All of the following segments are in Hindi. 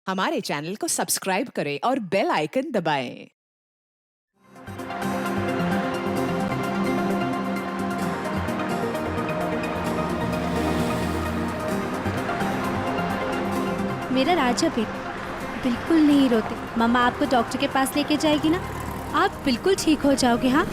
हमारे चैनल को सब्सक्राइब करें और बेल आइकन दबाएं। मेरा राजा बेटा बिल्कुल नहीं रोते। मम्मा आपको डॉक्टर के पास लेके जाएगी ना, आप बिल्कुल ठीक हो जाओगे। हाँ,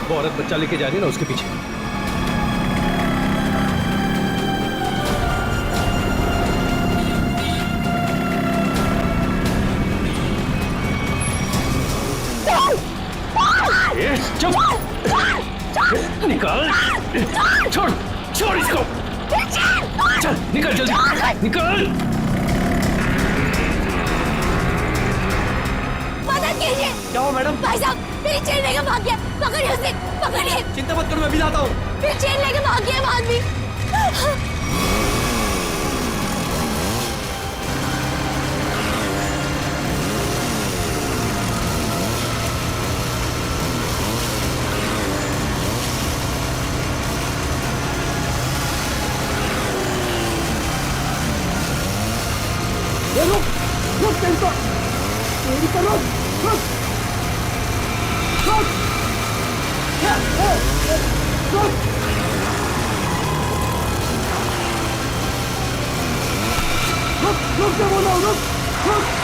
वो औरत बच्चा लेके जा रही है ना, उसके पीछे। चुप, निकल, छोड़ छोड़ इसको, चल निकल जल्दी, निकल। मदद कीजिए। क्या हुआ मैडम? भाई साहब, मेरी चेन लेके भाग गया। पकड़िए उसे, पकड़िए। चिंता मत करो, मैं अभी लाता हूँ। मेरी चेन लेके भाग गया वो आदमी। रुक टेंशन, तेरी करो, रुक, रुक, रुक, रुक क्या बोला, रुक, रुक।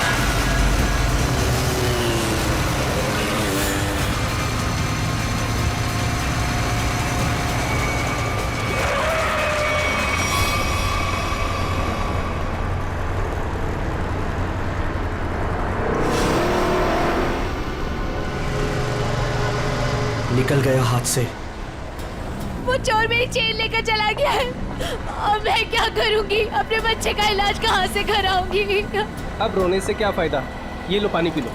निकल गया हाथ से। वो चोर मेरी चेन लेकर चला गया है। अब मैं क्या करूंगी? अपने बच्चे का इलाज कहाँ से कराऊंगी? अब रोने से क्या फायदा, ये लो पानी पी लो।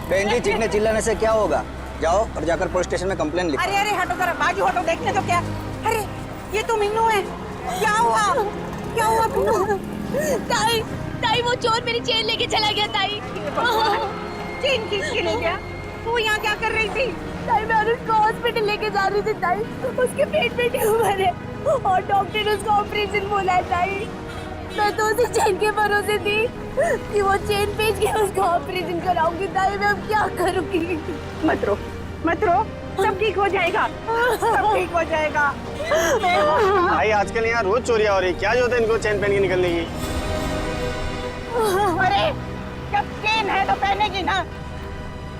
बहन जी, चीखने चिल्लाने से क्या होगा? जाओ और जाकर पुलिस स्टेशन में कंप्लेन लिखो। अरे अरे हटो जरा, बाजू हटो, देखने तो क्या। अरे ये तो मीनू है। क्या हुआ, क्या हुआ मीनू? ताई, ताई वो चोर मेरी चेन लेके चला गया। ताई, चेन खींच के ले गया? तू यहाँ क्या कर रही थी? ताई मैं उसको हॉस्पिटल लेके जा रही थी। ताई, उसके पेट में ट्यूमर है और डॉक्टर ने उसको ऑपरेशन बोला है। ताई, मैं तो उसी चेन के भरोसे थी कि वो चेन बेच के उसको ऑपरेशन कराऊंगी। ताई मैं अब क्या करूंगी? मत रो, मत रो, सब ठीक हो जाएगा, सब ठीक हो जाएगा। भाई आजकल यहाँ रोज चोरियां हो रही, क्या जरूरत है इनको चेन पहन के निकलने की? अरे जब चेन है तो पहनेगी ना।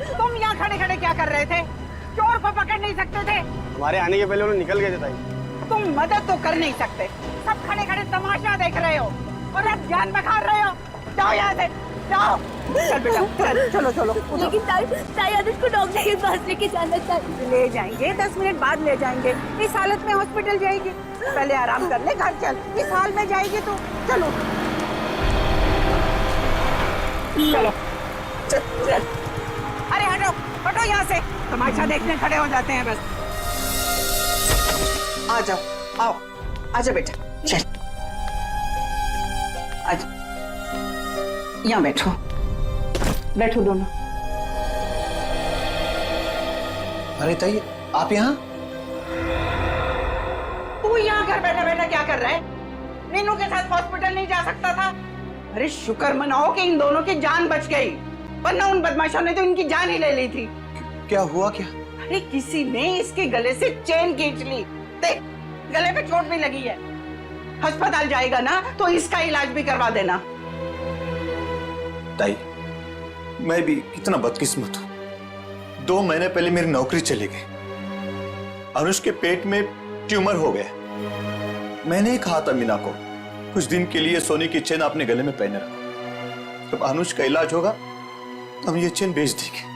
तुम यहाँ खड़े खड़े क्या कर रहे थे? चोर को पकड़ नहीं सकते थे? हमारे आने के पहले उन्होंने निकल गए थे ताई। तुम मदद तो कर नहीं सकते, सब खड़े खड़े तमाशा देख रहे हो और अब जान बखार रहे हो। जाओ यहाँ से, जाओ। चल बेटा, चल, चलो चलो। लेकिन ताई, ताई आज उसको डॉक्टर के पास लेके जाना चाहिए। ले जाएंगे, 10 मिनट बाद ले जाएंगे। इस हालत में हॉस्पिटल जाएगी? पहले आराम कर ले, घर चल। इस हाल में जाएगी तो चलो चलो, चल, चल। अरे हटो, हटो यहाँ से, तमाशा देखने खड़े हो जाते हैं बस। आ जाओ, आओ, आजा बेटा, चल, आजा, यहाँ बैठो, बैठो दोनों। अरे ताई, आप यहाँ? तू यहाँ घर बैठा बैठा क्या कर रहा है? मीनू के साथ हॉस्पिटल नहीं जा सकता था? अरे शुक्र मनाओ कि इन दोनों की जान बच गई, वरना उन बदमाशों ने तो इनकी जान ही ले ली थी। क्या हुआ क्या? अरे किसी ने इसके गले से चेन खींच ली। देख, गले पे चोट भी लगी है। अस्पताल जाएगा ना तो इसका इलाज भी करवा देना। ताई, मैं भी कितना बदकिस्मत हूं। 2 महीने पहले मेरी नौकरी चली गई। अनुष के पेट में ट्यूमर हो गया। मैंने ही कहा था मीना को, कुछ दिन के लिए सोने की चेन अपने गले में पहने रखो। जब अनुष का इलाज होगा तो हम ये चेन बेच देंगे।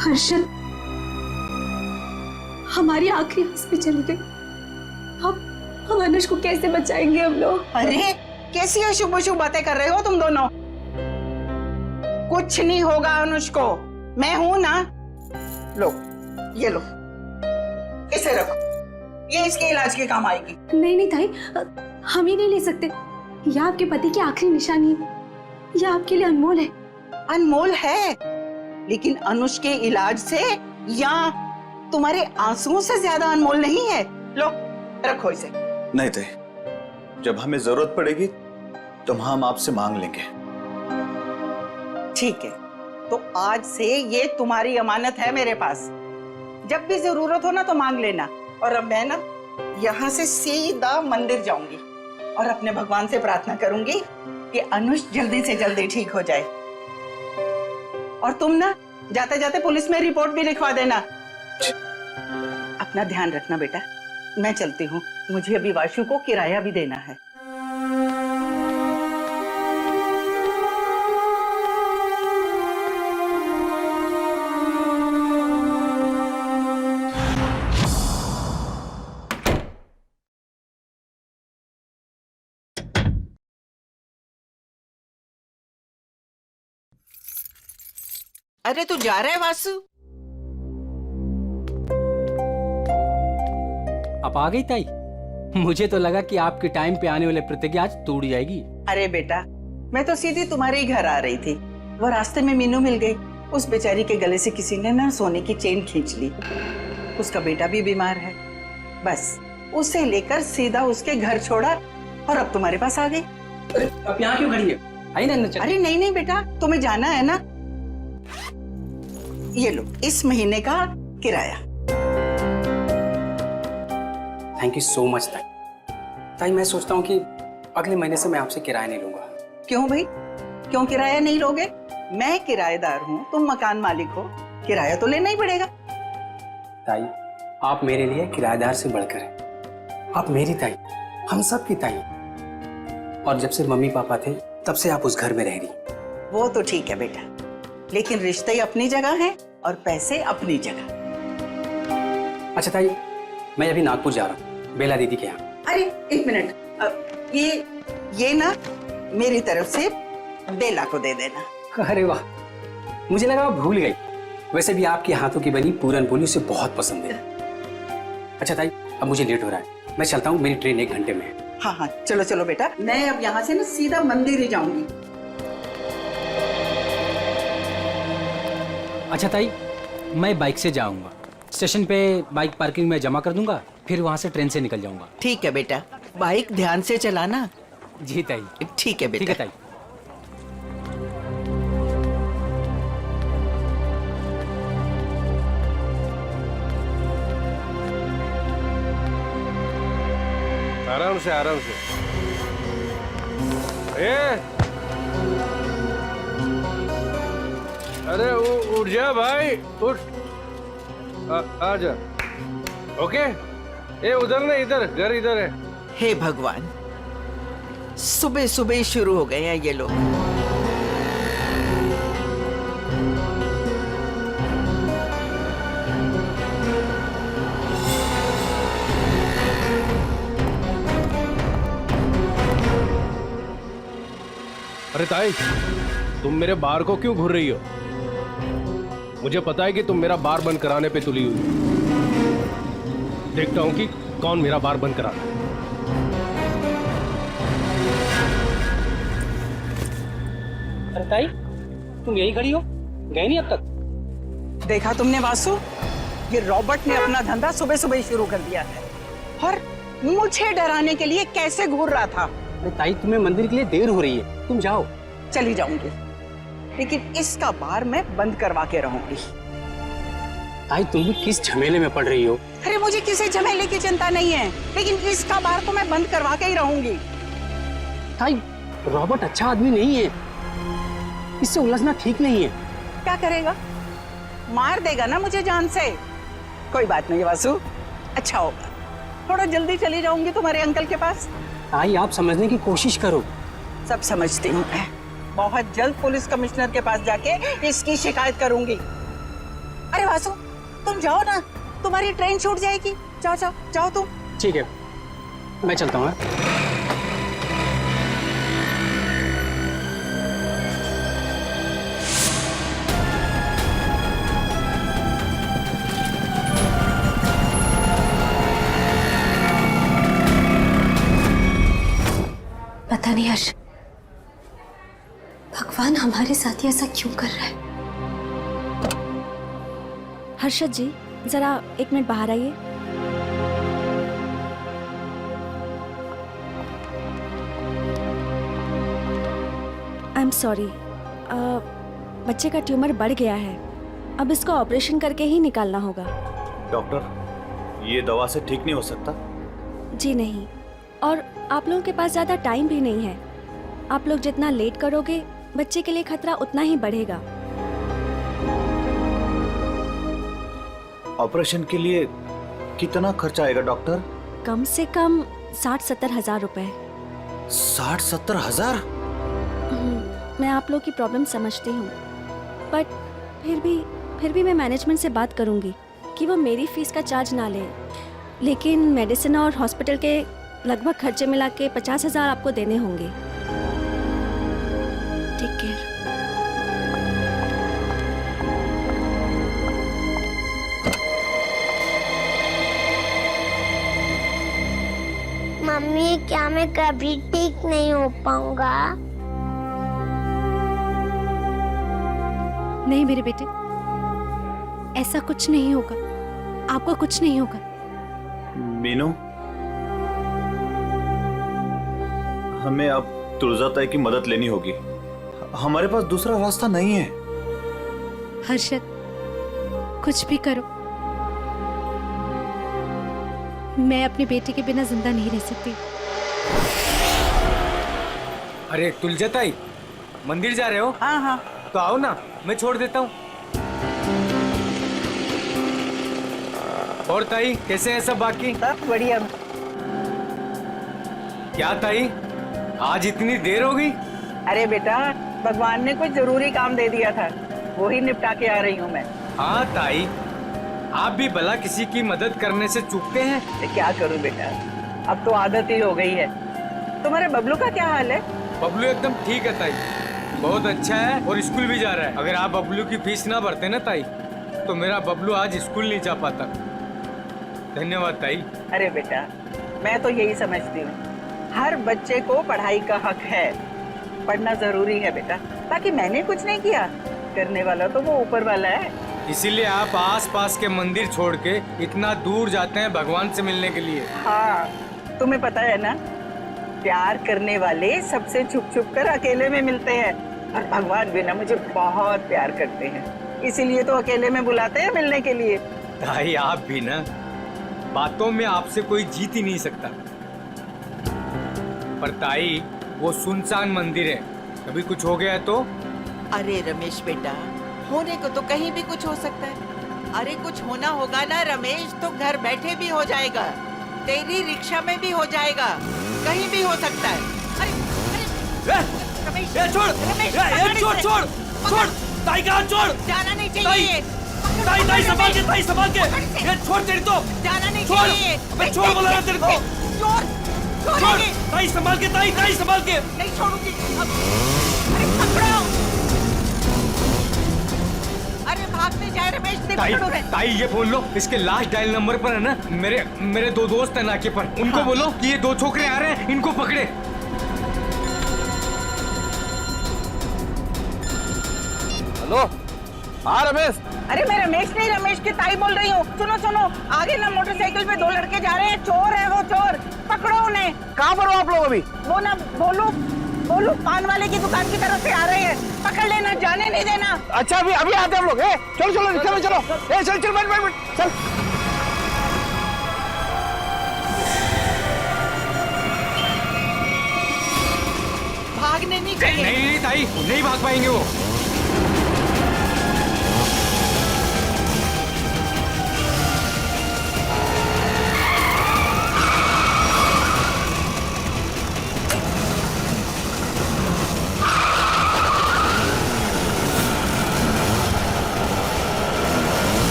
हर्षद, हमारी आखिरी हंस पे चली गई। हम अनुष को कैसे बचाएंगे हम लोग? अरे कैसी अशुभ अशुभ बातें कर रहे हो तुम दोनों? कुछ नहीं होगा अनुष को, मैं हूं ना। लो, ये लो, इसे रखो, ये इसके इलाज के काम आएगी। नहीं नहीं ताई, हम ही नहीं ले सकते। यह आपके पति की आखिरी निशानी है, यह आपके लिए अनमोल है। अनमोल है, लेकिन अनुष के इलाज से या तुम्हारे आंसुओं से ज्यादा अनमोल नहीं है। लो रखो इसे। नहीं थे, जब हमें जरूरत पड़ेगी तो हम आपसे मांग लेंगे। ठीक है, तो आज से ये तुम्हारी अमानत है मेरे पास। जब भी जरूरत हो ना तो मांग लेना। और अब मैं ना यहाँ से सीधा मंदिर जाऊंगी और अपने भगवान से प्रार्थना करूंगी कि अनुष जल्दी से जल्दी ठीक हो जाए। और तुम ना जाते जाते पुलिस में रिपोर्ट भी लिखवा देना। अपना ध्यान रखना बेटा, मैं चलती हूँ, मुझे अभी वाशु को किराया भी देना है। अरे तू जा रहा है वासु? आप आ गई ताई? मुझे तो लगा कि आपके टाइम पे आने वाले प्रतिज्ञा आज तोड़ जाएगी। अरे बेटा, मैं तो सीधी तुम्हारे ही घर आ रही थी। वो रास्ते में मीनू मिल गई। उस बेचारी के गले से किसी ने ना सोने की चेन खींच ली। उसका बेटा भी बीमार है। बस उसे लेकर सीधा उसके घर छोड़ा और अब तुम्हारे पास आ गई। अरे आप यहाँ क्यों खड़ी है? आई ना अंदर चलो। अरे नहीं नहीं बेटा, तुम्हें जाना है ना। ये लो इस महीने का किराया। थैंक यू सो मच ताई। ताई मैं सोचता हूँ कि अगले महीने से मैं आपसे किराया नहीं लूंगा। क्यों भाई, क्यों किराया नहीं लोगे? मैं किराएदार हूँ, तुम मकान मालिक हो, किराया तो लेना ही पड़ेगा। ताई आप मेरे लिए किराएदार से बढ़कर हैं। आप मेरी ताई, हम सब की ताई। और जब से मम्मी पापा थे तब से आप उस घर में रह रही। वो तो ठीक है बेटा, लेकिन रिश्ते अपनी जगह हैं और पैसे अपनी जगह। अच्छा ताई, मैं अभी नागपुर जा रहा हूँ बेला दीदी के यहाँ। अरे एक मिनट, ये ना मेरी तरफ से बेला को दे देना। अरे वाह, मुझे लगा आप भूल गई। वैसे भी आपके हाथों की बनी पूरन पोली उसे बहुत पसंद है। अच्छा ताई, अब मुझे लेट हो रहा है, मैं चलता हूँ, मेरी ट्रेन 1 घंटे में है। हाँ हाँ चलो चलो बेटा, मैं अब यहाँ से ना सीधा मंदिर ही जाऊंगी। अच्छा ताई, मैं बाइक से जाऊंगा। स्टेशन पे बाइक पार्किंग में जमा कर दूंगा, फिर वहां से ट्रेन से निकल जाऊंगा। ठीक है बेटा, बाइक ध्यान से चलाना। जी ताई। ठीक है बेटा। ठीक है ताई। आराम से आराम से। अरे उठ जा भाई, उठ। आ जा। ओके, ये उधर नहीं, इधर घर इधर है। हे भगवान, सुबह सुबह ही शुरू हो गए हैं ये लोग। अरे ताई, तुम मेरे बार को क्यों घूर रही हो? मुझे पता है कि तुम मेरा बार बंद कराने पे तुली हुई। देखता हूं कि कौन मेरा बार बंद कराता है। अरे ताई, तुम यही खड़ी हो, गए नहीं अब तक? देखा तुमने वासु, ये रॉबर्ट ने अपना धंधा सुबह सुबह ही शुरू कर दिया है और मुझे डराने के लिए कैसे घूर रहा था। अरे ताई, तुम्हें मंदिर के लिए देर हो रही है, तुम जाओ। चली जाऊंगी, लेकिन इसका बार मैं बंद करवा के रहूंगी। ताई तुम भी किस झमेले में पड़ रही हो? अरे मुझे किसी झमेले की चिंता नहीं है, लेकिन इसका बार तो मैं बंद करवा के ही रहूंगी। ताई, रॉबर्ट अच्छा आदमी नहीं है, इससे उलझना ठीक नहीं है। क्या करेगा? मार देगा ना मुझे जान से। कोई बात नहीं वासु, अच्छा होगा, थोड़ा जल्दी चली जाऊंगी तुम्हारे अंकल के पास। ताई आप समझने की कोशिश करो। सब समझती हूँ मैं, बहुत जल्द पुलिस कमिश्नर के पास जाके इसकी शिकायत करूंगी। अरे वासु, तुम जाओ ना, तुम्हारी ट्रेन छूट जाएगी। जाओ जाओ जाओ तुम। ठीक है, मैं चलता हूँ। पता नहीं आज भगवान हमारे साथ ही ऐसा क्यों कर रहा है? हर्षद जी, जरा 1 मिनट बाहर आइए। आई एम सॉरी, बच्चे का ट्यूमर बढ़ गया है। अब इसको ऑपरेशन करके ही निकालना होगा। डॉक्टर, ये दवा से ठीक नहीं हो सकता? जी नहीं, और आप लोगों के पास ज़्यादा टाइम भी नहीं है। आप लोग जितना लेट करोगे बच्चे के लिए खतरा उतना ही बढ़ेगा। ऑपरेशन के लिए कितना खर्चा आएगा डॉक्टर? कम से कम 60-70 हज़ार रुपए। 60-70 हजार? मैं आप लोग की प्रॉब्लम समझती हूँ, बट फिर भी मैं मैनेजमेंट से बात करूँगी कि वो मेरी फीस का चार्ज ना ले। लेकिन मेडिसिन और हॉस्पिटल के लगभग खर्चे मिला के 50 हज़ार आपको देने होंगे। Take care. मम्मी, क्या मैं कभी ठीक नहीं हो पाऊंगा? नहीं मेरे बेटे, ऐसा कुछ नहीं होगा, आपको कुछ नहीं होगा। मीनू, हमें अब तुलजा ताई की मदद लेनी होगी। हमारे पास दूसरा रास्ता नहीं है। हर्षद, कुछ भी करो, मैं अपने बेटे के बिना जिंदा नहीं रह सकती। अरे तुलजा ताई, मंदिर जा रहे हो? हाँ हाँ, तो आओ ना, मैं छोड़ देता हूँ। और ताई, कैसे हैं सब बाकी? सब बढ़िया। क्या ताई, आज इतनी देर हो गई? अरे बेटा, भगवान ने कुछ जरूरी काम दे दिया था, वो ही निपटा के आ रही हूँ मैं। हाँ ताई, आप भी भला किसी की मदद करने से चूकते हैं? तो क्या करूँ बेटा, अब तो आदत ही हो गई है। तुम्हारे बबलू का क्या हाल है? बबलू एकदम ठीक है ताई, बहुत अच्छा है और स्कूल भी जा रहा है। अगर आप बबलू की फीस ना भरते ना ताई, तो मेरा बबलू आज स्कूल नहीं जा पाता। धन्यवाद ताई। अरे बेटा, मैं तो यही समझती हूँ, हर बच्चे को पढ़ाई का हक है, पढ़ना जरूरी है बेटा। बाकी मैंने कुछ नहीं किया, करने वाला तो वो ऊपर वाला है। इसीलिए आप आस-पास के मंदिर छोड़ के इतना दूर जाते हैं भगवान से मिलने के लिए। हाँ, तुम्हें पता है ना, प्यार करने वाले सबसे छुप छुप कर अकेले में मिलते हैं, और भगवान भी ना मुझे बहुत प्यार करते हैं, इसीलिए तो अकेले में बुलाते हैं मिलने के लिए। ताई, आप भी ना, बातों में आपसे कोई जीत ही नहीं सकता। पर ताई, वो सुनसान मंदिर है, कभी कुछ हो गया तो? अरे रमेश बेटा, होने को तो कहीं भी कुछ हो सकता है। अरे कुछ होना होगा ना रमेश, तो घर बैठे भी हो जाएगा, तेरी रिक्शा में भी हो जाएगा, कहीं भी हो सकता है। अरे रमेश, छोड़ ताई का हाथ छोड़। जाना नहीं चाहिए। ताई संभाल के ये छोड़ तेरी तो। जाना नहीं छोड़, चाहिए। अबे छोड़ बोला ना तेरे को। छोड़ ताई संभाल के, ताई संभाल के। नहीं छोड़ूंगी। अरे पकड़ो। अरे भागने जाए रमेश, ताई ये बोल लो, इसके लास्ट डायल नंबर पर है ना, मेरे 2 दोस्त हैं नाके पर, उनको बोलो कि ये 2 छोकरे आ रहे हैं, इनको पकड़े। हेलो, हाँ रमेश। अरे मैं रमेश नहीं, रमेश की ताई बोल रही हूँ। सुनो, आगे ना मोटरसाइकिल पे 2 लड़के जा रहे हैं, चोर है वो, चोर, पकड़ो उन्हें। कहाँ पर हो आप लोग अभी? वो ना बोलू पान वाले की दुकान की तरफ से आ रहे हैं, पकड़ लेना, जाने नहीं देना। अच्छा, अभी आते हैं हम लोग। चलो, चल बैठ, चल। भागने नहीं चाहिए। नहीं ताई, नहीं भाग पाएंगे वो।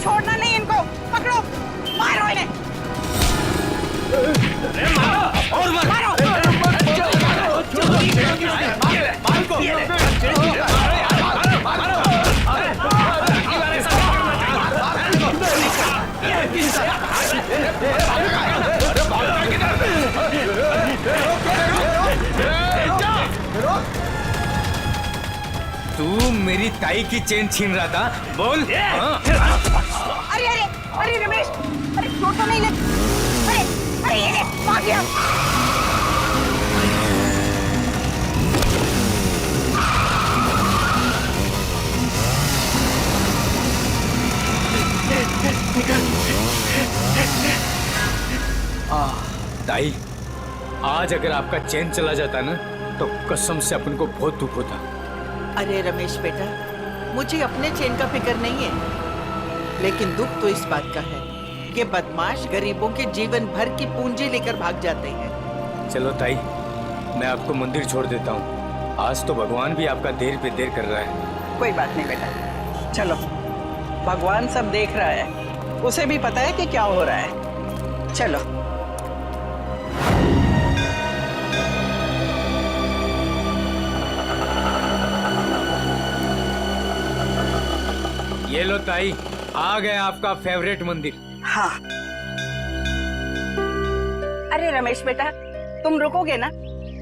छोड़ना नहीं इनको, पकड़ो, मारो इन्हें। और मारो। तू मेरी ताई की चेन छीन रहा था, बोल। अरे अरे अरे रमेश, अरे चोट तो नहीं लगी? अरे अरे ये भाग गया। ताई, आज अगर आपका चैन चला जाता ना तो कसम से अपन को बहुत दुख होता। अरे रमेश बेटा, मुझे अपने चैन का फिक्र नहीं है, लेकिन दुख तो इस बात का है कि बदमाश गरीबों के जीवन भर की पूंजी लेकर भाग जाते हैं। चलो ताई, मैं आपको मंदिर छोड़ देता हूँ। आज तो भगवान भी आपका देर पे देर कर रहा है। कोई बात नहीं बेटा, चलो, भगवान सब देख रहा है, उसे भी पता है कि क्या हो रहा है। चलो। ये लो ताई, आ गया आपका फेवरेट मंदिर। हाँ। अरे रमेश बेटा, तुम रुकोगे ना?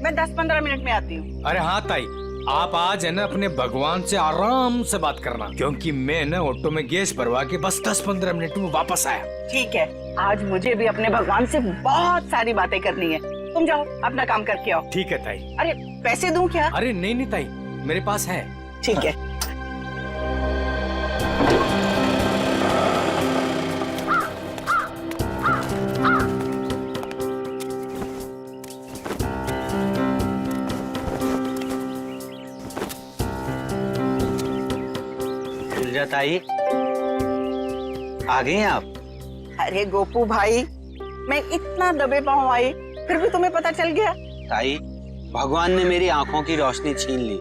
मैं 10-15 मिनट में आती हूँ। अरे हाँ ताई, आप आज है ना अपने भगवान से आराम से बात करना, क्योंकि मैं ना ऑटो में गैस भरवा के बस 10-15 मिनट में वापस आया। ठीक है, आज मुझे भी अपने भगवान से बहुत सारी बातें करनी है। तुम जाओ, अपना काम करके आओ। ठीक है ताई। अरे पैसे दूं क्या? अरे नहीं नहीं ताई, मेरे पास है। ठीक है। ताई, आ गए हैं आप? अरे गोपू भाई, मैं इतना दबे पाँव आई, फिर भी तुम्हें पता चल गया? ताई, भगवान ने मेरी आंखों की रोशनी छीन ली,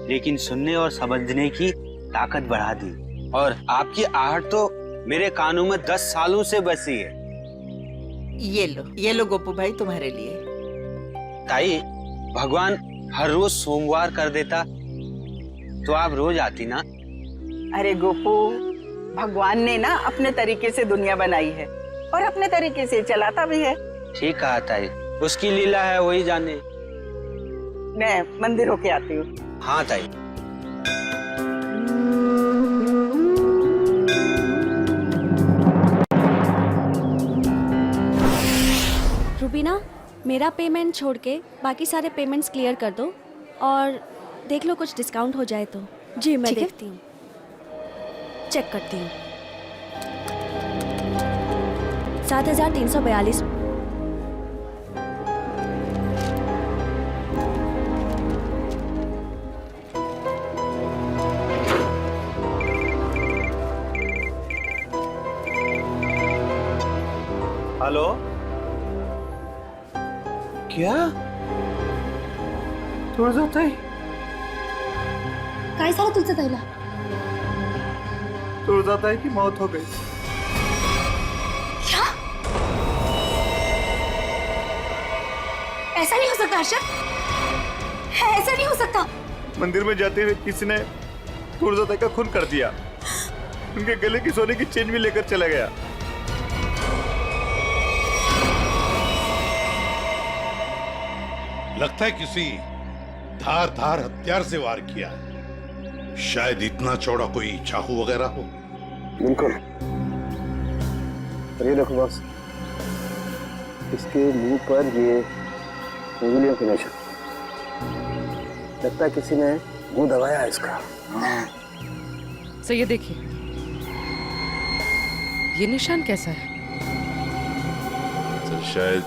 लेकिन सुनने और समझने की ताकत बढ़ा दी। और आपकी आहट तो मेरे कानों में 10 सालों से बसी है। ये लो गोपू भाई, तुम्हारे लिए। ताई, भगवान हर रोज सोमवार कर देता तो आप रोज आती ना। अरे गोपू, भगवान ने ना अपने तरीके से दुनिया बनाई है और अपने तरीके से चलाता भी है। ठीक कहा ताई, उसकी लीला है, वही जाने। मैं मंदिर होके आती हूँ। हाँ ताई। रुबीना, मेरा पेमेंट छोड़ के बाकी सारे पेमेंट्स क्लियर कर दो और देख लो कुछ डिस्काउंट हो जाए तो। जी मैं देखती हूँ, चेक करती हूँ। 7,342। हेलो, क्या तुळजाताई? काय झालं तुझं ताईला? तुळजाताई की मौत हो गई। क्या? ऐसा नहीं हो सकता अर्शद, ऐसा नहीं हो सकता। मंदिर में जाते हुए किसी ने तुळजाताई का खून कर दिया, उनके गले की सोने की चेन भी लेकर चला गया। लगता है किसी धार हथियार से वार किया है। शायद इतना चौड़ा कोई चाकू वगैरह हो। बिल्कुल। ये देखो बॉस, इसके मुंह पर ये उंगलियों के निशान, लगता है किसी ने मुंह दबाया है इसका। सर ये देखिए, ये निशान कैसा है? सर शायद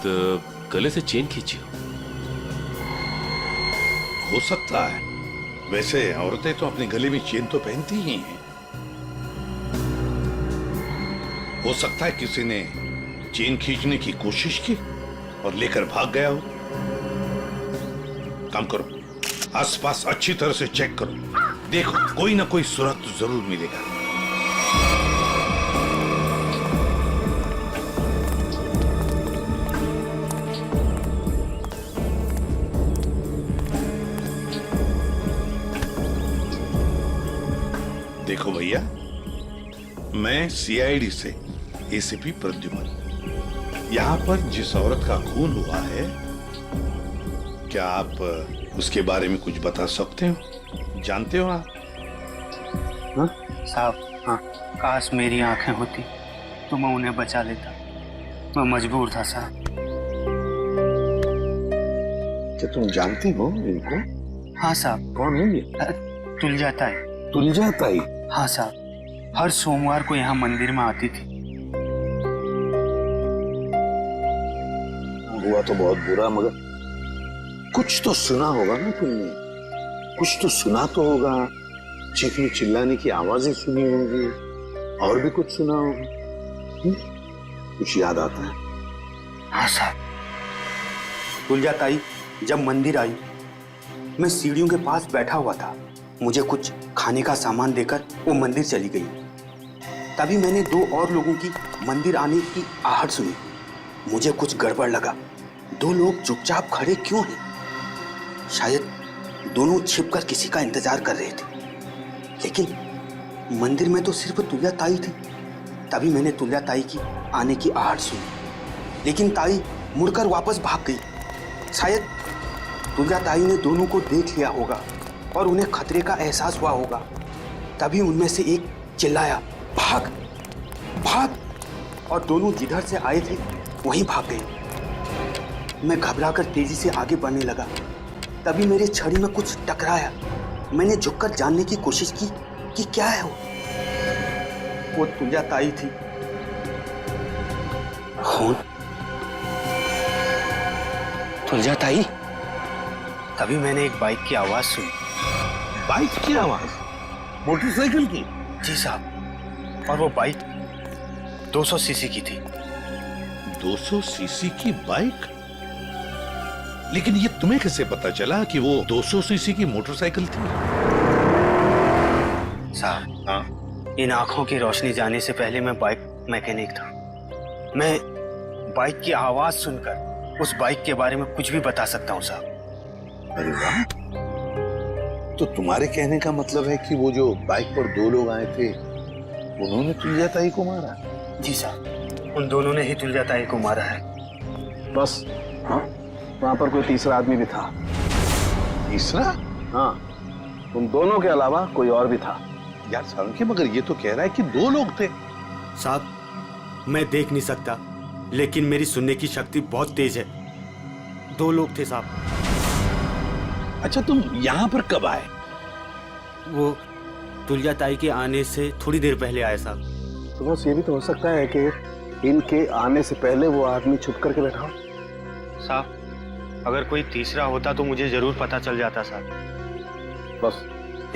गले से चेन खींची हो सकता है। वैसे औरतें तो अपने गले में चेन तो पहनती ही हैं। हो सकता है किसी ने चेन खींचने की कोशिश की और लेकर भाग गया हो। काम करो, आसपास अच्छी तरह से चेक करो, देखो कोई ना कोई सुराग तो जरूर मिलेगा। भैया, मैं सीआईडी से एसीपी प्रद्युमन। यहाँ पर जिस औरत का खून हुआ है, क्या आप उसके बारे में कुछ बता सकते हो? जानते हो आप? हाँ साहब, हाँ। काश मेरी आंखें होती तो मैं उन्हें बचा लेता। मैं मजबूर था साहब। क्या तुम जानती हो इनको? हाँ साहब। कौन है ये? तुलजा ताई। तुलजा ताई? हाँ साहब, हर सोमवार को यहाँ मंदिर में आती थी। हुआ तो बहुत बुरा, मगर कुछ तो सुना होगा ना तुमने? कुछ तो सुना तो होगा, चीखने चिल्लाने की आवाजें सुनी होंगी, और भी कुछ सुना होगा। कुछ याद आता है? हाँ साहब, तुलजा ताई जब मंदिर आई, मैं सीढ़ियों के पास बैठा हुआ था। मुझे कुछ खाने का सामान देकर वो मंदिर चली गई। तभी मैंने दो और लोगों की मंदिर आने की आहट सुनी। मुझे कुछ गड़बड़ लगा। दो लोग चुपचाप खड़े क्यों हैं? शायद दोनों छिपकर किसी का इंतजार कर रहे थे। लेकिन मंदिर में तो सिर्फ तुलजा ताई थी। तभी मैंने तुलजा ताई की आने की आहट सुनी, लेकिन ताई मुड़कर वापस भाग गई। शायद तुलजा ताई ने दोनों को देख लिया होगा और उन्हें खतरे का एहसास हुआ होगा। तभी उनमें से एक चिल्लाया, भाग भाग, और दोनों जिधर से आए थे वहीं भाग गए। मैं घबराकर तेजी से आगे बढ़ने लगा। तभी मेरे छड़ी में कुछ टकराया। मैंने झुककर जानने की कोशिश की कि क्या है वो तुलजा ताई थी। खून? तुलजा ताई? तभी मैंने एक बाइक की आवाज सुनी। बाइक की आवाज? मोटरसाइकिल की? जी साहब, और वो बाइक 200 सीसी की थी। 200 सीसी की बाइक? लेकिन ये तुम्हें कैसे पता चला कि वो 200 सीसी की मोटरसाइकिल थी? साहब, हाँ, इन आंखों की रोशनी जाने से पहले मैं बाइक मैकेनिक था। मैं बाइक की आवाज सुनकर उस बाइक के बारे में कुछ भी बता सकता हूँ साहब। अरे वाह! तो तुम्हारे कहने का मतलब है कि वो जो बाइक पर दो लोग आए थे, उन्होंने तुलजा ताई को मारा? जी साहब, उन दोनों ने ही तुलजा ताई को मारा है। बस हाँ, वहां पर कोई तीसरा आदमी भी था। तीसरा? हाँ, उन दोनों के अलावा कोई और भी था। यार सालुंखे, मगर ये तो कह रहा है कि दो लोग थे। साहब, मैं देख नहीं सकता, लेकिन मेरी सुनने की शक्ति बहुत तेज है। दो लोग थे साहब। अच्छा, तुम यहाँ पर कब आए? वो तुलजा ताई के आने से थोड़ी देर पहले आए साहब। तो बस ये भी तो हो सकता है कि इनके आने से पहले वो आदमी छुप करके बैठा हो। साहब, अगर कोई तीसरा होता तो मुझे जरूर पता चल जाता साहब। बस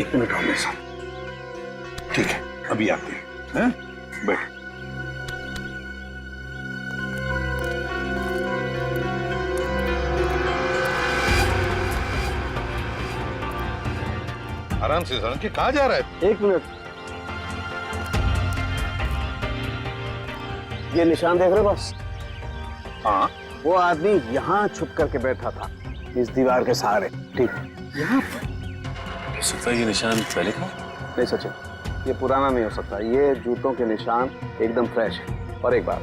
1 मिनट और मेरे साथ। ठीक है, अभी आते हैं। बैठ। आराम से सालुंखे, कहाँ जा रहा है? 1 मिनट। ये निशान देख रहे हो बस? हाँ, वो आदमी यहाँ छुप करके बैठा था, इस दीवार के सहारे। ठीक है, यहाँ पर? सकता है ये निशान पहले का? नहीं सचिन, ये पुराना नहीं हो सकता। ये जूतों के निशान एकदम फ्रेश है। और एक बात,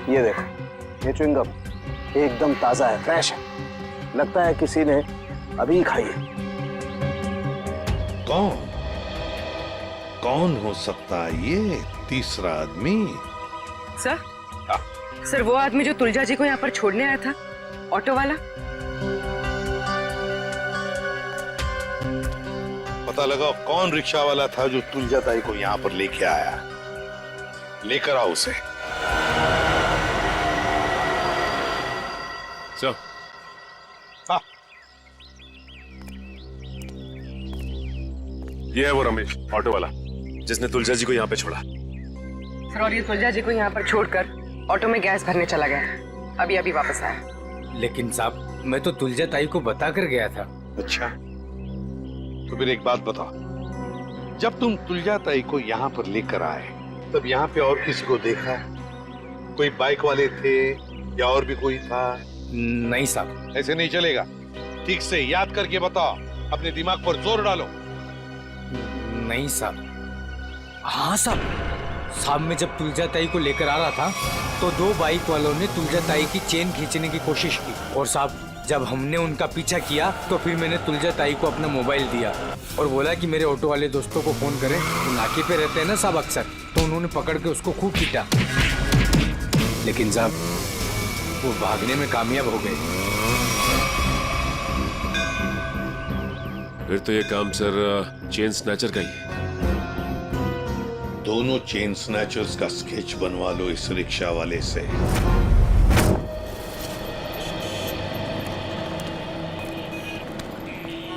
ये देखो, ये च्युइंगम एकदम ताजा है, फ्रेश है। लगता है किसी ने अभी खाई है। कौन हो सकता है ये तीसरा आदमी? सर, सर वो आदमी जो तुलजा जी को यहाँ पर छोड़ने आया था, ऑटो वाला। पता लगा कौन रिक्शा वाला था जो तुलजा ताई को यहाँ पर लेके आया। लेकर आओ उसे। सर, हाँ, ये है वो रमेश, ऑटो वाला, जिसने तुलजा जी को यहाँ पे छोड़ा। सर, और ये तुलजा जी को यहाँ पर छोड़कर ऑटो में गैस भरने चला गया। अभी अभी वापस आया। लेकिन साहब, मैं तो तुलजा ताई को बता कर गया था। अच्छा, तो फिर एक बात बताओ, जब तुम तुलजा ताई को यहाँ पर लेकर आए, तब यहाँ पे और किसी को देखा? कोई बाइक वाले थे या और भी कोई था? नहीं साहब। ऐसे नहीं चलेगा, ठीक से याद करके बताओ, अपने दिमाग पर जोर डालो। नहीं साहब। हाँ साहब, मैं जब तुलजा ताई को लेकर आ रहा था तो 2 बाइक वालों ने तुलजा ताई की चेन खींचने की कोशिश की, और साहब जब हमने उनका पीछा किया तो फिर मैंने तुलजा ताई को अपना मोबाइल दिया और बोला कि मेरे ऑटो वाले दोस्तों को फोन करें, तो नाके पे रहते हैं ना साहब अक्सर, तो उन्होंने पकड़ के उसको खूब पीटा, लेकिन साहब वो भागने में कामयाब हो गए। फिर तो ये काम सर चेन स्नैचर का ही है। दोनों चेन स्नैचर्स का स्केच बनवा लो इस रिक्शा वाले से।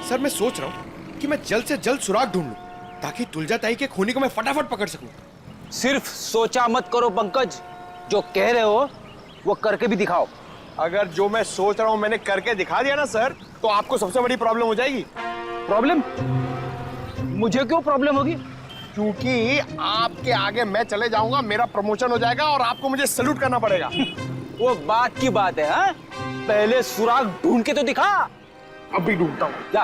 सर मैं सोच रहा हूँ कि मैं जल्द से जल्द सुराग ढूंढ लूं ताकि तुलजा ताई के खूनी को मैं फटाफट पकड़ सकूं। सिर्फ सोचा मत करो पंकज, जो कह रहे हो वो करके भी दिखाओ। अगर जो मैं सोच रहा हूँ मैंने करके दिखा दिया ना सर, तो आपको सबसे बड़ी प्रॉब्लम हो जाएगी। प्रॉब्लम? मुझे क्यों प्रॉब्लम होगी? क्योंकि आपके आगे मैं चले जाऊंगा, मेरा प्रमोशन हो जाएगा और आपको मुझे सैल्यूट करना पड़ेगा। वो बात की बात है, हाँ? पहले सुराग ढूंढ के तो दिखा। अभी ढूंढता हूँ। जा।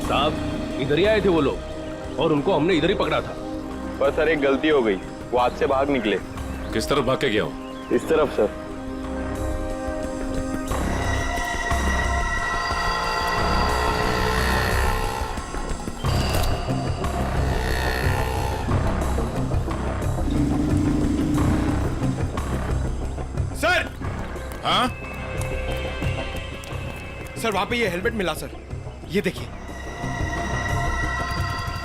साहब इधर ही आए थे वो लोग और उनको हमने इधर ही पकड़ा था। बस सर एक गलती हो गई, वो हाथ से भाग निकले। किस तरफ भाग के गया हो? इस तरफ सर। सर! हाँ? सर वहां पे ये हेलमेट मिला सर, ये देखिए,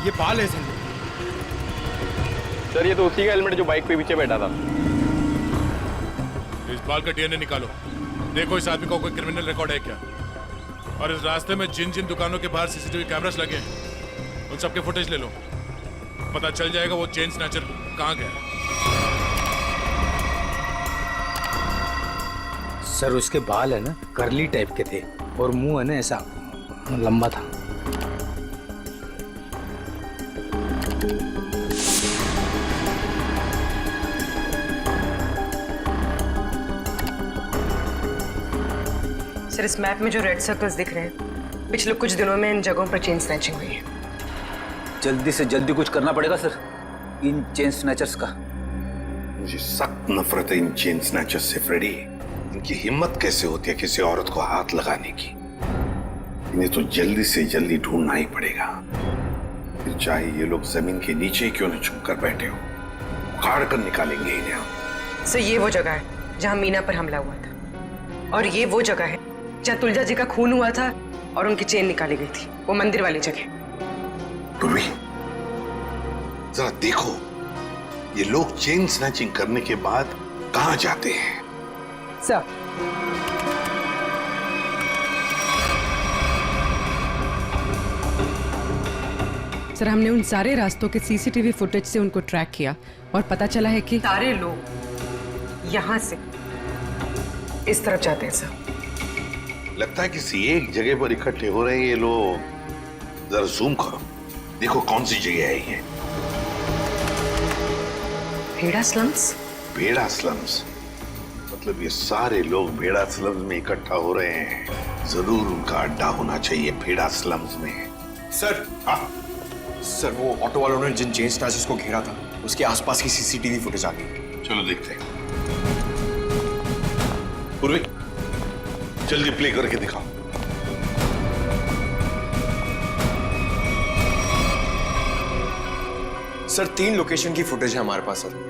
ये बाल है सर। सर ये तो उसी का हेलमेट जो बाइक पे पीछे बैठा था। इस बाल का डीएनए निकालो, देखो इस आदमी का कोई क्रिमिनल रिकॉर्ड है क्या। और इस रास्ते में जिन जिन दुकानों के बाहर सीसीटीवी कैमरास लगे हैं उन सबके फुटेज ले लो, पता चल जाएगा वो चेन स्नैचर कहाँ गया। सर उसके बाल है ना करली टाइप के थे और मुंह है ना ऐसा लंबा था। सर इस मैप में जो रेड सर्कल्स दिख रहे हैं, पिछले कुछ दिनों में इन जगहों पर चेन स्नैचिंग हुई है। जल्दी से जल्दी कुछ करना पड़ेगा सर इन चेन स्नैचर्स का। मुझे सख्त नफरत है इन चेन स्नैचर्स से फ्रेडी। इनकी हिम्मत कैसे होती है किसी औरत को हाथ लगाने की। इन्हें तो जल्दी से जल्दी ढूंढना ही पड़ेगा, फिर चाहे ये लोग जमीन के नीचे क्यों न छुप कर बैठे हो, उखाड़ कर निकालेंगे इन्हें हम। सर ये वो जगह है जहाँ मीना पर हमला हुआ था, और ये वो जगह है जहाँ तुलजा जी का खून हुआ था और उनकी चेन निकाली गई थी, वो मंदिर वाली जगह। पूर्वी जरा देखो, ये लोग चेन स्नैचिंग करने के बाद कहाँ जाते हैं। सर सर हमने उन सारे रास्तों के सीसीटीवी फुटेज से उनको ट्रैक किया और पता चला है कि सारे लोग यहाँ से इस तरफ जाते हैं सर। लगता है किसी एक जगह पर इकट्ठे हो रहे हैं ये लोग। जरा जूम करो, देखो कौन सी जगह है ये। भेड़ा स्लम्स? भेड़ा स्लम्स मतलब ये सारे लोग भेड़ा स्लम्स में इकट्ठा हो रहे हैं। जरूर उनका अड्डा होना चाहिए भेड़ा स्लम्स में। सर सर वो ऑटो वालों ने जिन चेन स्नैचर्स को घेरा था उसके आसपास की सीसीटीवी फुटेज आ गई। चलो देखते हैं। पूर्वी जल्दी प्ले करके दिखाओ। सर 3 लोकेशन की फुटेज है हमारे पास सर।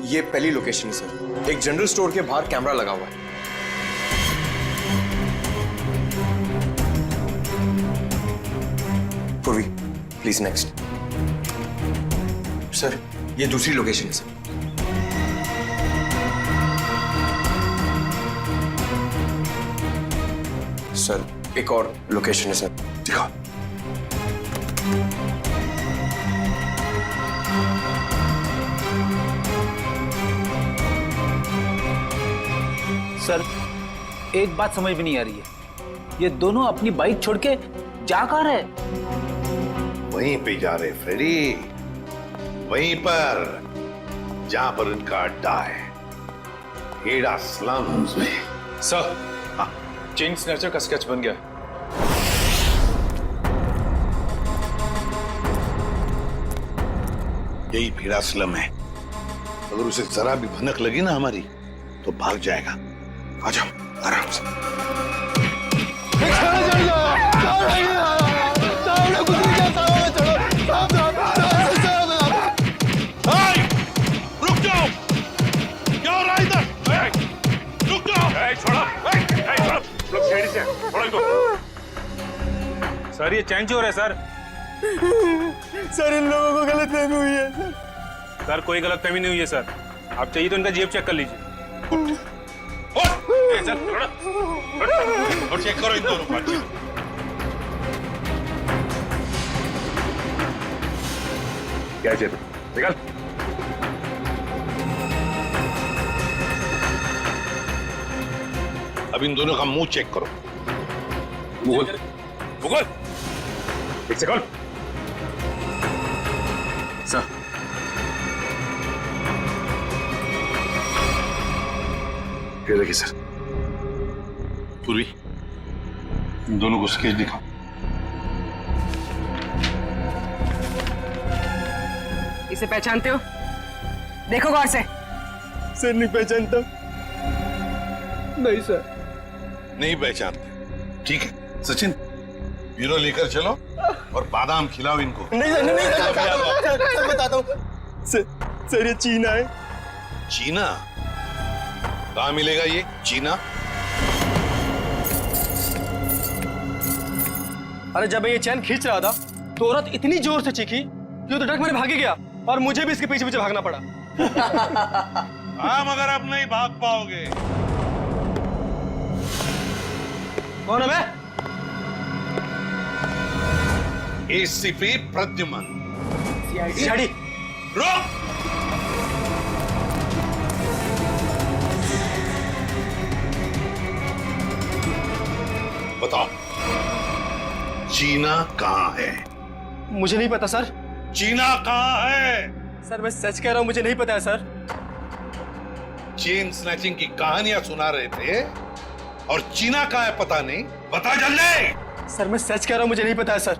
ये पहली लोकेशन है सर, एक जनरल स्टोर के बाहर कैमरा लगा हुआ है। पूर्वी प्लीज नेक्स्ट। सर ये दूसरी लोकेशन है सर। सर एक और लोकेशन है सर, दिखाओ। सर एक बात समझ में नहीं आ रही है, ये दोनों अपनी बाइक छोड़ के जा कहाँ रहे? वहीं पे जा रहे फ्रेडी, वहीं पर जहां पर इनका अड्डा है, हेड़ा स्लम्स में। सर, चेन स्नैचर का स्केच बन गया। यही भेड़ा स्लम है। अगर उसे जरा भी भनक लगी ना हमारी, तो भाग जाएगा। आ जाओ आराम से। रुक जाओ, क्या हो रहा है इधर? रुक जाओ। छोड़ो, लोग सीढ़ी से छोड़ो इनको। सर ये चैन चोर है सर। सर इन लोगों को गलतफहमी हुई है सर कोई गलतफहमी नहीं हुई है सर। आप चाहिए तो इनका जेब चेक कर लीजिए। और चेक करो इन दोनों को। क्या जेब निकाल। अब इन दोनों का मुंह चेक करो। भूगोल एक सेकंड। सर, ये देखिए सर। पूर्वी, इन दोनों को स्केच दिखाओ। इसे पहचानते हो? देखो गौर से। सर नहीं पहचानता। नहीं सर। नहीं पहचानते, ठीक है। सचिन, ब्यूरो लेकर चलो और बादाम खिलाओ इनको। नहीं सर, नहीं सर, बताता हूँ। सर ये चीना है। चीना? कहाँ मिलेगा ये चीना? अरे जब मैं ये चैन खींच रहा था तो औरत इतनी जोर से चीखी कि वो तो डर मेरे भागे गया और मुझे भी इसके पीछे पीछे भागना पड़ा। हाँ, मगर अब नहीं भाग पाओगे। कौन है मैं? एसीपी प्रद्युमन। सीआईडी। रोक! बताओ, चीना कहाँ है? मुझे नहीं पता सर। चीना कहाँ है? सर मैं सच कह रहा हूँ, मुझे नहीं पता है सर। चेन स्नैचिंग की कहानियां सुना रहे थे और चीना कहाँ है पता नहीं। बता जल्दी। सर मैं सच कह रहा हूँ, मुझे नहीं पता है सर।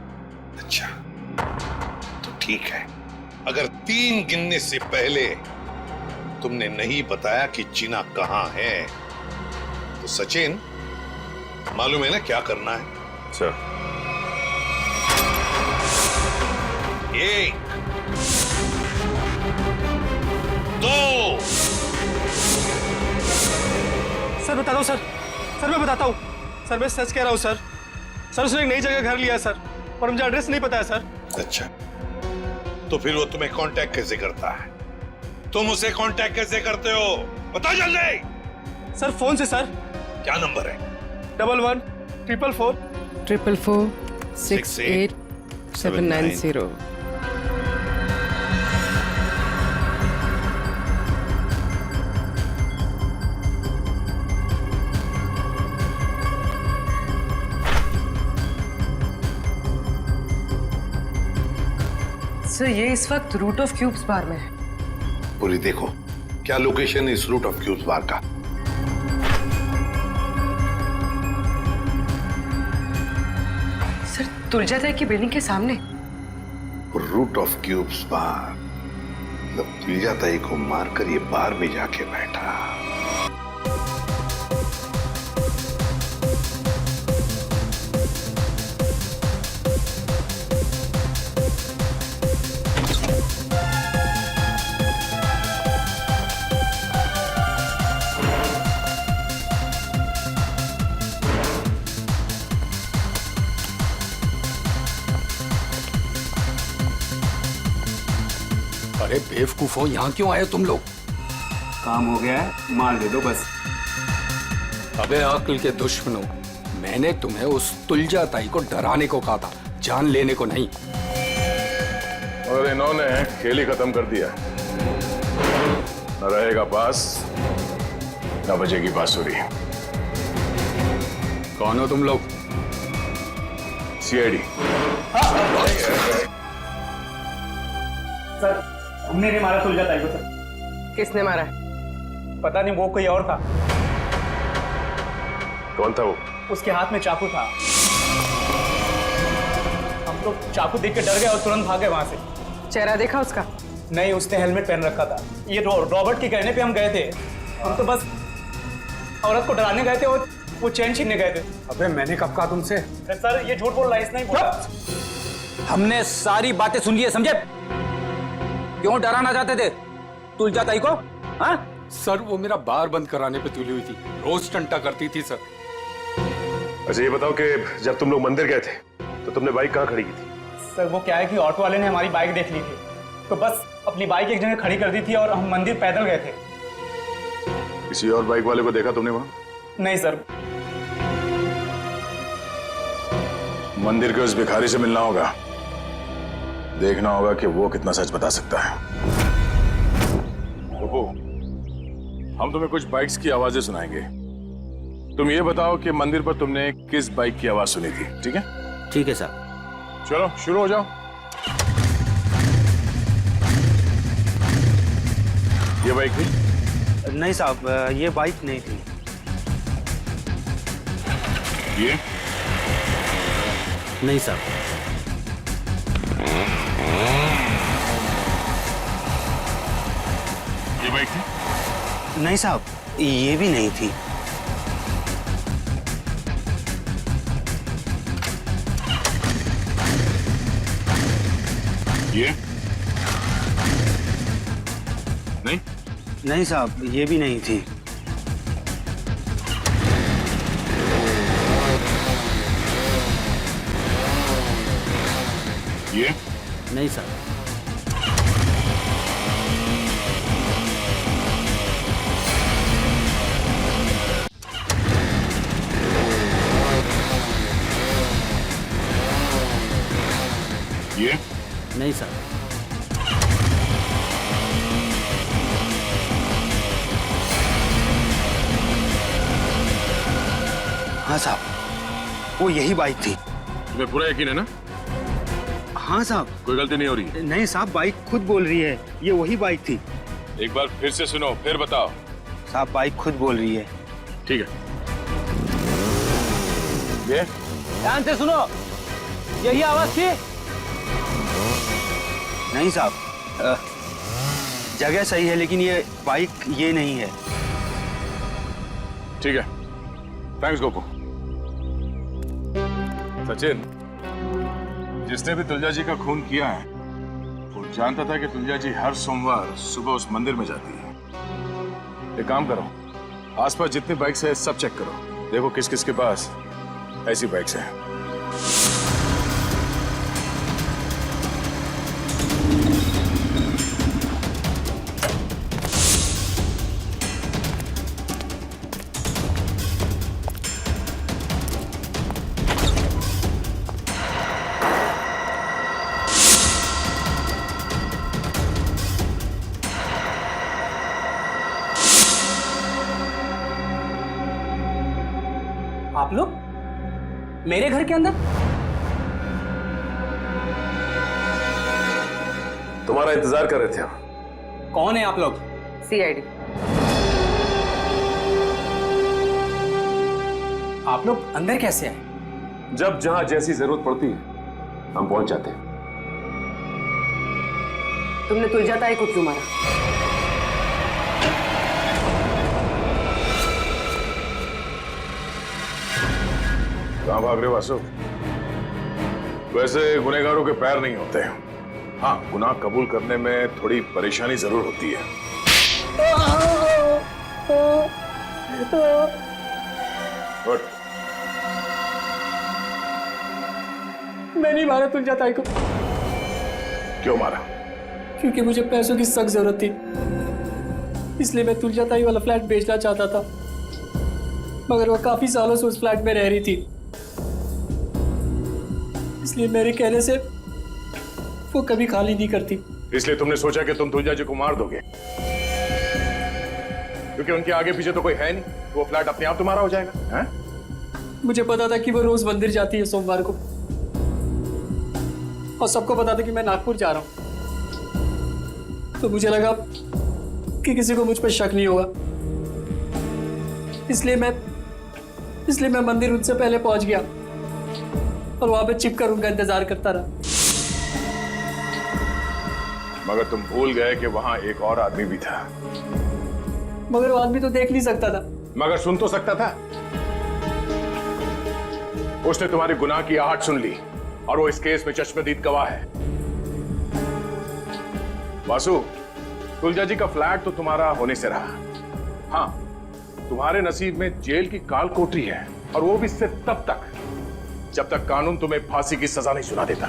अच्छा, तो ठीक है। अगर 3 गिनने से पहले तुमने नहीं बताया कि चीना कहाँ है, तो सचिन मालूम है ना क्या करना है? सर। 1 2 सर बताता हूँ सर। सर मैं बताता हूँ सर, मैं सच कह रहा हूँ सर। सर उसने एक नई जगह घर लिया है सर, और मुझे एड्रेस नहीं पता है सर। अच्छा, तो फिर वो तुम्हें कांटेक्ट कैसे करता है? तुम उसे कांटेक्ट कैसे करते हो? बता जल्दी। सर फोन से सर। क्या नंबर है? 11 444 444 68 790। सर ये इस वक्त रूट ऑफ क्यूब्स बार में है। पूरी देखो क्या लोकेशन है इस रूट ऑफ क्यूब्स बार का। सर तुलजा ताई की बिल्डिंग के सामने। रूट ऑफ क्यूब्स बार, मतलब तुलजा ताई को मारकर ये बार में जाके बैठा। अरे बेवकूफो, यहाँ क्यों आए तुम लोग? काम हो गया है, माल दे दो बस। अबे अक्ल के दुश्मनों, मैंने तुम्हें उस तुलजा ताई को डराने को कहा था, जान लेने को नहीं। मगर इन्होंने खेल ही खत्म कर दिया। न रहेगा पास, न बजेगी बांसुरी। कौन हो तुम लोग? सीआईडी। हमने नहीं मारा तुलजा ताई को सर। किसने मारा? पता नहीं, वो कोई और था। कौन था वो? उसके हाथ में चाकू था। हम तो चाकू देख के डर गए और तुरंत भागे वहां से। चेहरा देखा उसका? नहीं, उसने हेलमेट पहन रखा था। ये रॉबर्ट के कहने पे हम गए थे। हम तो बस औरत को डराने गए थे और वो चैन छीनने गए थे। अबे मैंने कब कहा तुमसे? सर ये झूठ बोल रहा है, इसने ही बोला। हमने सारी बातें सुन ली है, समझे? क्यों डराना चाहते थे तुलजा ताई को? हाँ? सर वो मेरा बार बंद कराने पे तुली हुई थी, रोज टंटा करती थी सर। अच्छा ये बताओ कि जब तुम लोग मंदिर गए थे तो तुमने बाइक कहाँ खड़ी की थी? सर वो क्या है कि ऑटो वाले ने हमारी बाइक देख ली थी, तो बस अपनी बाइक एक जगह खड़ी कर दी थी और हम मंदिर पैदल गए थे। किसी और बाइक वाले को देखा तुमने वहां? नहीं सर। मंदिर के उस भिखारी से मिलना होगा, देखना होगा कि वो कितना सच बता सकता है। ओहो, हम तुम्हें कुछ बाइक्स की आवाजें सुनाएंगे। तुम ये बताओ कि मंदिर पर तुमने किस बाइक की आवाज सुनी थी, ठीक है? ठीक है सर। चलो शुरू हो जाओ। ये बाइक थी? नहीं साहब, ये बाइक नहीं थी। ये? नहीं साहब। ये बाइक थी? नहीं साहब, ये भी नहीं थी। ये? नहीं? नहीं साहब, ये भी नहीं थी। ये? नहीं साहब। ये? नहीं साहब। हाँ साहब, वो यही बाइक थी। तुम्हें पूरा यकीन है ना? हाँ साहब। कोई गलती नहीं हो रही? नहीं साहब, बाइक खुद बोल रही है, ये वही बाइक थी। एक बार फिर से सुनो, फिर बताओ। साहब बाइक खुद बोल रही है। ठीक है। ये? ध्यान से सुनो, यही आवाज थी? नहीं साहब, जगह सही है लेकिन ये बाइक ये नहीं है। ठीक है, थैंक्स गोपू। सचिन, जिसने भी तुलजा जी का खून किया है वो जानता था कि तुलजा जी हर सोमवार सुबह उस मंदिर में जाती है। एक काम करो, आसपास जितनी बाइक्स है सब चेक करो, देखो किस किस के पास ऐसी बाइक्स हैं। आप लोग मेरे घर के अंदर? तुम्हारा इंतजार कर रहे थे हम। कौन है आप लोग? सीआईडी। आप लोग अंदर कैसे आए? जब जहां जैसी जरूरत पड़ती है हम पहुंच जाते हैं। तुमने तुलजा ताई को क्यों मारा? कहां भाग रहे हो वासु? वैसे गुनहगारों के पैर नहीं होते। हाँ, गुनाह कबूल करने में थोड़ी परेशानी जरूर होती है। Good. मैं नहीं मारा तुलजा ताई को। क्यों मारा? क्योंकि मुझे पैसों की सख्त जरूरत थी, इसलिए मैं तुलजा ताई वाला फ्लैट बेचना चाहता था, मगर वो काफी सालों से उस फ्लैट में रह रही थी, इसलिए मेरे कहने से वो कभी खाली नहीं करती। इसलिए तुमने सोचा कि तुम तुलजा जी को मार दोगे, क्योंकि उनके आगे पीछे तो कोई है नहीं, वो फ्लैट अपने आप तुम्हारा हो जाएगा। हैं? मुझे पता था कि वो रोज मंदिर जाती है सोमवार को, और सबको पता था कि मैं नागपुर जा रहा हूं, तो मुझे लगा कि किसी को मुझ पर शक नहीं होगा, इसलिए मैं मंदिर उनसे पहले पहुंच गया और वहां पे छिपकर उनका इंतजार करता रहा। मगर तुम भूल गए कि वहां एक और आदमी भी था। मगर वो आदमी तो देख नहीं सकता था। मगर सुन तो सकता था। उसने तुम्हारे गुनाह की आहट सुन ली और वो इस केस में चश्मदीद गवाह है। वासु, तुलजा जी का फ्लैट तो तुम्हारा होने से रहा। हाँ, तुम्हारे नसीब में जेल की काल कोठरी है, और वो भी सिर्फ तब तक जब तक कानून तुम्हें फांसी की सजा नहीं सुना देता।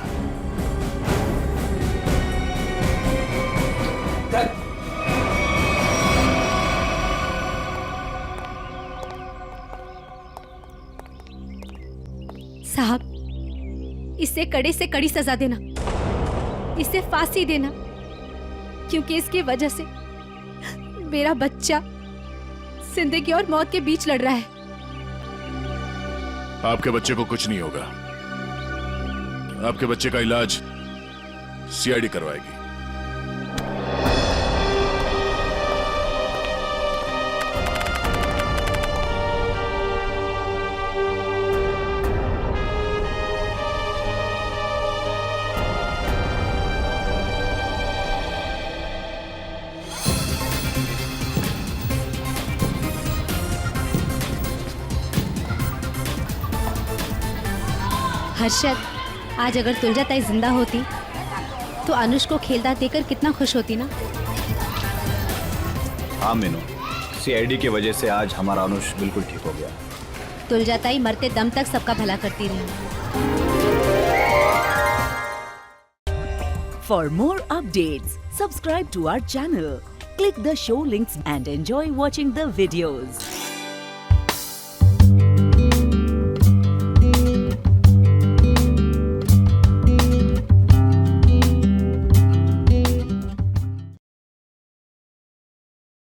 साहब, इसे कड़े से कड़ी सजा देना, इसे फांसी देना, क्योंकि इसकी वजह से मेरा बच्चा जिंदगी और मौत के बीच लड़ रहा है। आपके बच्चे को कुछ नहीं होगा। आपके बच्चे का इलाज सीआईडी करवाएगी। हर्षद, आज अगर तुलजा ताई जिंदा होती तो अनुष को खेलता देखकर कितना खुश होती ना। हाँ मीनू, सीआईडी की वजह से आज हमारा अनुष बिल्कुल ठीक हो गया। तुलजा ताई मरते दम तक सबका भला करती रही। For more updates, subscribe to our channel, click the show links and enjoy watching the videos.